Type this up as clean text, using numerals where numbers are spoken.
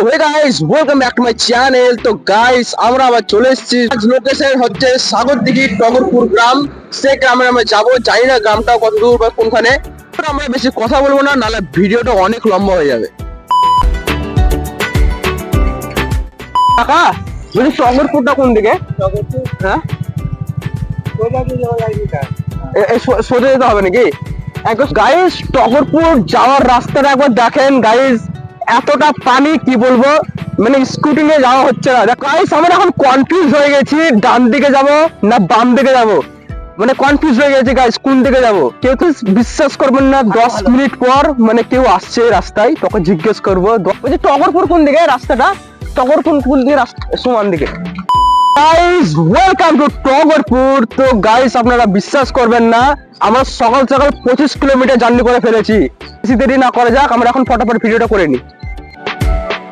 Hey guys, welcome back to my channel. তো guys, আমরা আবার চলে এসেছি। লোকেশন হচ্ছে সাগরদিঘি টগরপুর গ্রাম। সেই গ্রামে আমরা যাবো, জানি না গ্রামটা কত দূর বা কোনখানে। আমরা বেশি কথা বলবো না, নাহলে ভিডিওটা অনেক লম্বা হয়ে যাবে। কাকা বলছি, টগরপুরটা কোন দিকে? হ্যাঁ, সোজা যেতে হবে নাকি? গাইস, টগরপুর যাওয়ার রাস্তাটা একবার দেখেন গাইস, এতটা পানি কি বলবো, মানে স্কুটি নিয়ে যাওয়া হচ্ছে না। গাইস, আমরা এখন কনফিউজ হয়ে গেছি, ডান দিকে যাব না বাম দিকে যাব, মানে কনফিউজ হয়ে গেছে গাইস, কোন দিকে যাব। কেউ তো বিশ্বাস করবেন না, 10 মিনিট পর মানে কেউ আসছে রাস্তায়, তোকে জিজ্ঞেস করবো বলছি টগরপুর কোন দিকে রাস্তাটা, টগরপুর কোন দিকে রাস্তা, সমান দিকে। Guys, welcome to Tagarpur. তো গাইস, আপনারা বিশ্বাস করবেন না, আমরা সকাল সকাল 25 কিলোমিটার জার্নি করে ফেলেছি। বেশি দেরি না করা যাক, আমরা এখন ফটাফট ভিডিওটা করে নিই।